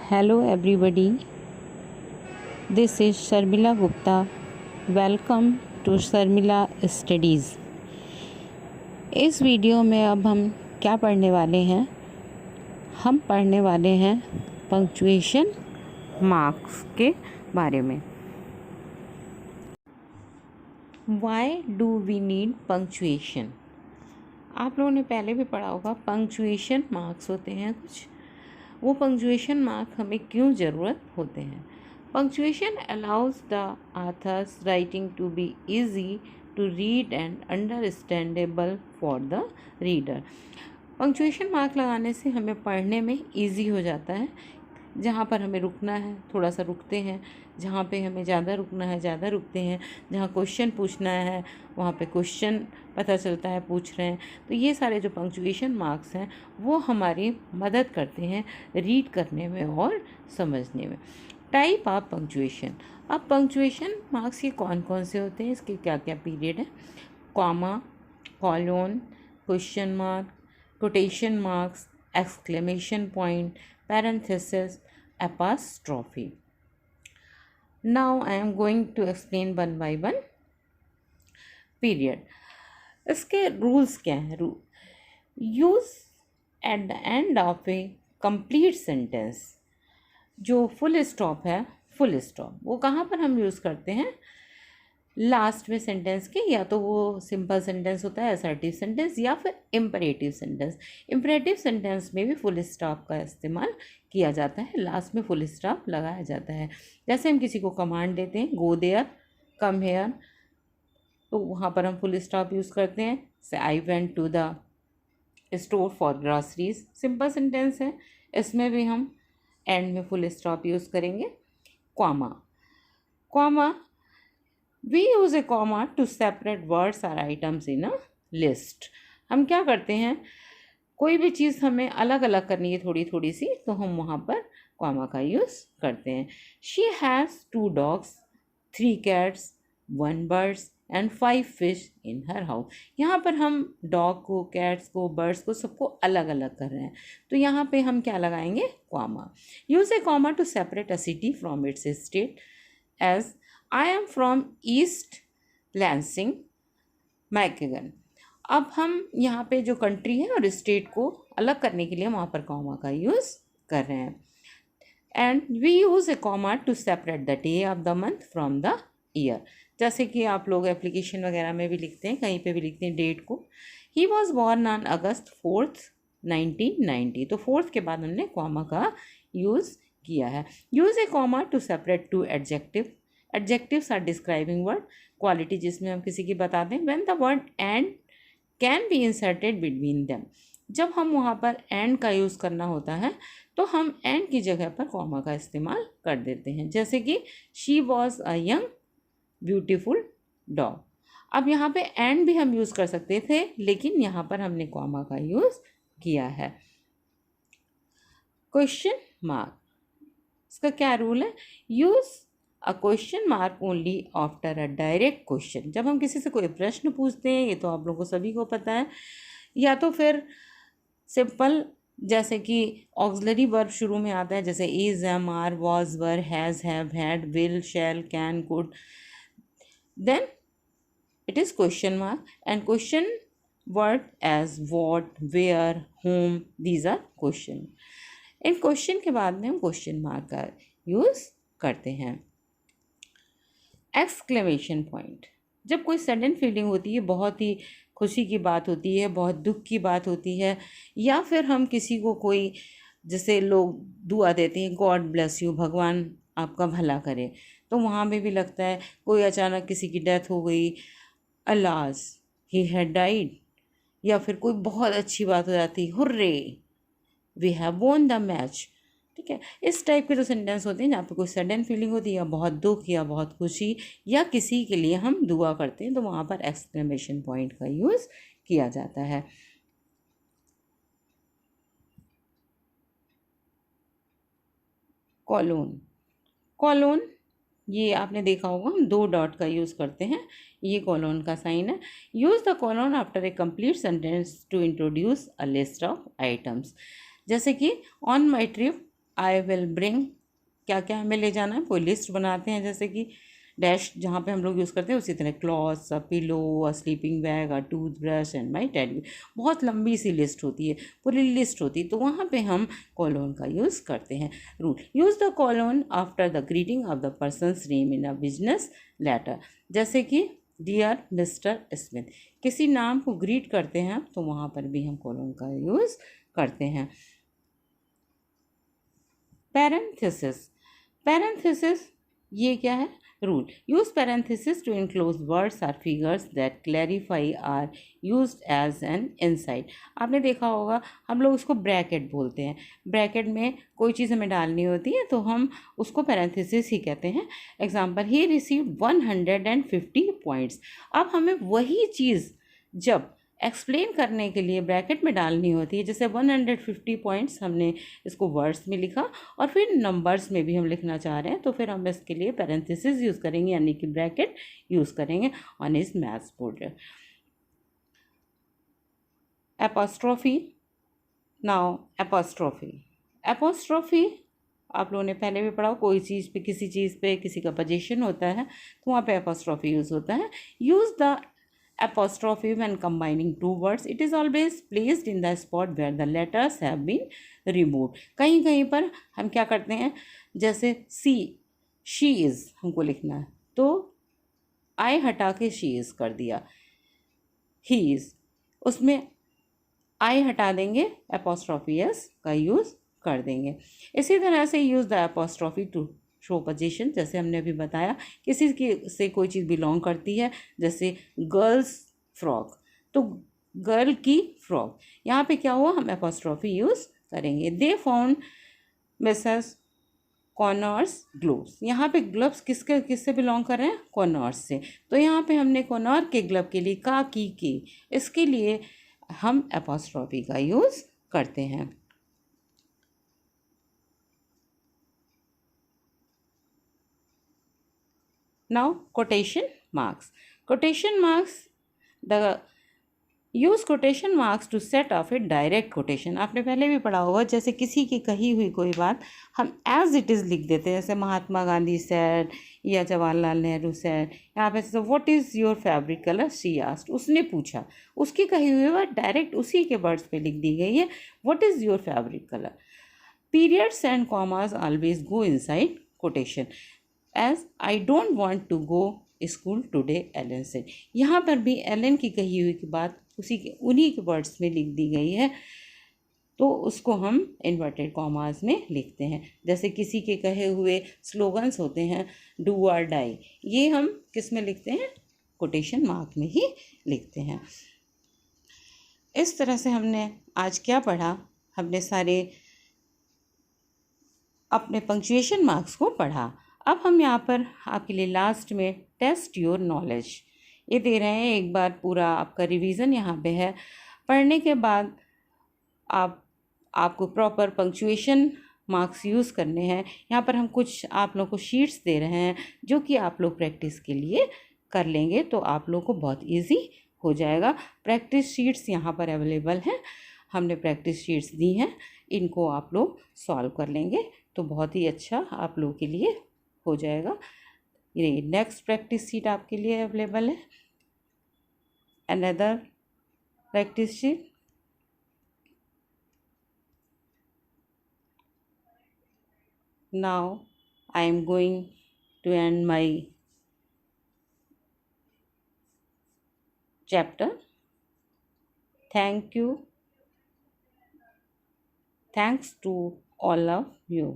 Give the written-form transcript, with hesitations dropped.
Hello everybody, this is Sharmila Gupta. Welcome to Sharmila Studies. इस video में अब हम क्या पढ़ने वाले हैं? हम पढ़ने वाले हैं पंक्चुएशन मार्क्स के बारे में। Why do we need punctuation? आप लोगों ने पहले भी पढ़ा होगा, पंक्चुएशन मार्क्स होते हैं कुछ। वो पंक्चुएशन मार्क हमें क्यों ज़रूरत होते हैं? Punctuation allows the author's writing to be easy to read and understandable for the reader. Punctuation mark लगाने से हमें पढ़ने में इजी हो जाता है। जहाँ पर हमें रुकना है थोड़ा सा रुकते हैं, जहाँ पे हमें ज़्यादा रुकना है ज़्यादा रुकते हैं, जहाँ क्वेश्चन पूछना है वहाँ पे क्वेश्चन पता चलता है पूछ रहे हैं। तो ये सारे जो पंक्चुएशन मार्क्स हैं वो हमारी मदद करते हैं रीड करने में और समझने में। Type of punctuation. अब पंक्चुएशन मार्क्स ये कौन कौन से होते हैं, इसके क्या क्या पीरियड है? Comma, colon, question mark, quotation marks, exclamation point, parenthesis, apostrophe. Now I am going to explain one by one. Period. इसके रूल्स क्या हैं? Use at the end of A complete sentence. जो फुल स्टॉप है, full stop वो कहाँ पर हम use करते हैं? लास्ट में सेंटेंस के, या तो वो सिंपल सेंटेंस होता है असर्टिव सेंटेंस, या फिर इम्परेटिव सेंटेंस। इम्परेटिव सेंटेंस में भी फुल स्टॉप का इस्तेमाल किया जाता है, लास्ट में फुल स्टॉप लगाया जाता है। जैसे हम किसी को कमांड देते हैं, गो देयर, कम हेयर, तो वहाँ पर हम फुल स्टॉप यूज़ करते हैं। Say I went to the store for groceries, simple sentence है, इसमें भी हम एंड में फुल स्टॉप यूज़ करेंगे। Comma, comma, we use a comma to separate words और आइटम्स इन अ लिस्ट। हम क्या करते हैं, कोई भी चीज़ हमें अलग अलग करनी है थोड़ी थोड़ी सी, तो हम वहाँ पर कॉमा का यूज़ करते हैं। She has 2 dogs, 3 cats, 1 birds and 5 fish in her house. यहाँ पर हम डॉग को, कैट्स को, बर्ड्स को सबको अलग अलग कर रहे हैं, तो यहाँ पे हम क्या लगाएंगे? Comma. Use a comma to separate a city from its state, as I am from East Lansing Michigan. अब हम यहाँ पे जो कंट्री है और स्टेट को अलग करने के लिए वहाँ पर कॉमा का यूज़ कर रहे हैं। And we use a comma to separate the day of the month from the year. जैसे कि आप लोग एप्लीकेशन वगैरह में भी लिखते हैं, कहीं पे भी लिखते हैं डेट को। He was born on August 4th 1990, तो 4th के बाद हमने कॉमा का यूज़ किया है। Use a comma to separate 2 adjective. Adjectives are describing word, quality जिसमें हम किसी की बता दें। When the word and can be inserted between them. जब हम वहाँ पर एंड का यूज़ करना होता है तो हम एंड की जगह पर कॉमा का इस्तेमाल कर देते हैं। जैसे कि she was a young beautiful dog. अब यहाँ पे एंड भी हम यूज़ कर सकते थे, लेकिन यहाँ पर हमने कॉमा का यूज़ किया है। क्वेश्चन मार्क, इसका क्या रूल है? Use a question mark only after a direct question. जब हम किसी से कोई प्रश्न पूछते हैं, ये तो आप लोगों को सभी को पता है, या तो फिर सिंपल जैसे कि ऑक्सिलरी वर्ब शुरू में आता है, जैसे is, am, are, was, were, has, have, had, will, shall, can, could, then it is question mark. And question word as what, where, whom, these are question. इन क्वेश्चन के बाद में हम क्वेश्चन मार्क का यूज़ करते हैं। Exclamation point, जब कोई सडन फीलिंग होती है, बहुत ही खुशी की बात होती है, बहुत दुख की बात होती है, या फिर हम किसी को कोई, जैसे लोग दुआ देते हैं, गॉड ब्लेस यू, भगवान आपका भला करे, तो वहाँ में भी लगता है कोई अचानक किसी की डेथ हो गई, अलास ही हैड डाइड, या फिर कोई बहुत अच्छी बात हो जाती, hurray we have won the match. ठीक है, इस टाइप के जो सेंटेंस होते हैं जहाँ पे कोई सडन फीलिंग होती है, या बहुत दुख, या बहुत खुशी, या किसी के लिए हम दुआ करते हैं, तो वहाँ पर एक्सक्लेमेशन पॉइंट का यूज़ किया जाता है। कॉलोन, कॉलोन ये आपने देखा होगा, हम 2 डॉट का यूज़ करते हैं, ये कॉलोन का साइन है। Use the colon after a complete sentence to introduce a list of items. जैसे कि on my trip I will bring, क्या क्या हमें ले जाना है वो लिस्ट बनाते हैं, जैसे कि डैश जहाँ पे हम लोग यूज़ करते हैं उसी तरह clothes, a pillow, a sleeping bag, a toothbrush and my teddy. बहुत लंबी सी लिस्ट होती है, पूरी लिस्ट होती है, तो वहाँ पे हम कॉलोन का यूज़ करते हैं। Rule, use the colon after the greeting of the person's name in a business letter, जैसे कि डियर मिस्टर स्मिथ, किसी नाम को ग्रीट करते हैं तो वहाँ पर भी हम कॉलोन का यूज़ करते हैं। पैरेंथेसिस, पैरेंथेसिस ये क्या है? Rule, use parenthesis to enclose words or figures that clarify are used as an insight. आपने देखा होगा हम लोग उसको ब्रैकेट बोलते हैं, ब्रैकेट में कोई चीज़ हमें डालनी होती है तो हम उसको पैरेंथेसिस ही कहते हैं। Example, he received 150 points. अब हमें वही चीज़ जब एक्सप्लेन करने के लिए ब्रैकेट में डालनी होती है, जैसे 150 पॉइंट्स हमने इसको वर्ड्स में लिखा और फिर नंबर्स में भी हम लिखना चाह रहे हैं, तो फिर हम इसके लिए पैरेंथेसिस यूज़ करेंगे, यानी कि ब्रैकेट यूज़ करेंगे on his maths board. Apostrophe, now apostrophe, apostrophe आप लोगों ने पहले भी पढ़ा, कोई चीज़ पे किसी चीज़ पे किसी का पोजीशन होता है तो वहाँ पे एपोस्ट्रोफी यूज़ होता है। Use the apostrophe when combining two words, it is always placed in the spot where the letters have been removed। कहीं कहीं पर हम क्या करते हैं, जैसे शी इज़ हमको लिखना है तो आई हटा के शी इज़ कर दिया, ही इज़ उसमें आई हटा देंगे, एपोस्ट्रोफी एस का यूज़ कर देंगे। इसी तरह से use the apostrophe to show position, जैसे हमने अभी बताया किसी की से कोई चीज़ बिलोंग करती है, जैसे गर्ल्स फ्रॉक, तो गर्ल की फ्रॉक, यहाँ पे क्या हुआ, हम एपोस्ट्रोफी यूज़ करेंगे। They found Mrs corners gloves, यहाँ पे ग्लव्स किससे बिलोंग कर रहे हैं, कॉनर्स से, तो यहाँ पे हमने कॉनर के ग्लव के लिए का की के, इसके लिए हम एपोस्ट्रोफी का यूज़ करते हैं। Now quotation marks. Quotation marks, the use quotation marks to set off a direct quotation. आपने पहले भी पढ़ा होगा, जैसे किसी की कही हुई कोई बात हम एज इट इज़ लिख देते हैं, जैसे महात्मा गांधी सैड या जवाहरलाल नेहरू सैड। यहाँ पे जैसे what is your favourite colour she asked, उसने पूछा, उसकी कही हुई बात डायरेक्ट उसी के वर्ड्स पे लिख दी गई है, what is your favourite colour. Periods and commas always go inside quotation, as I don't want to go school today Alan said. यहाँ पर भी एलन की कही हुई की बात उन्हीं के वर्ड्स में लिख दी गई है, तो उसको हम इन्वर्टेड कॉमास में लिखते हैं। जैसे किसी के कहे हुए स्लोगन्स होते हैं डू और डाई, ये हम किस में लिखते हैं, कोटेशन मार्क में ही लिखते हैं। इस तरह से हमने आज क्या पढ़ा, हमने सारे अपने पंक्चुएशन मार्क्स को पढ़ा। अब हम यहाँ पर आपके लिए लास्ट में टेस्ट योर नॉलेज ये दे रहे हैं, एक बार पूरा आपका रिवीजन यहाँ पे है। पढ़ने के बाद आपको प्रॉपर पंक्चुएशन मार्क्स यूज़ करने हैं। यहाँ पर हम कुछ आप लोगों को शीट्स दे रहे हैं जो कि आप लोग प्रैक्टिस के लिए कर लेंगे तो आप लोगों को बहुत ईजी हो जाएगा। प्रैक्टिस शीट्स यहाँ पर अवेलेबल हैं, हमने प्रैक्टिस शीट्स दी हैं, इनको आप लोग सॉल्व कर लेंगे तो बहुत ही अच्छा आप लोगों के लिए हो जाएगा। ये नेक्स्ट प्रैक्टिस शीट आपके लिए अवेलेबल है, another practice sheet. Now I am going to end my chapter. Thank you. Thanks to all of you.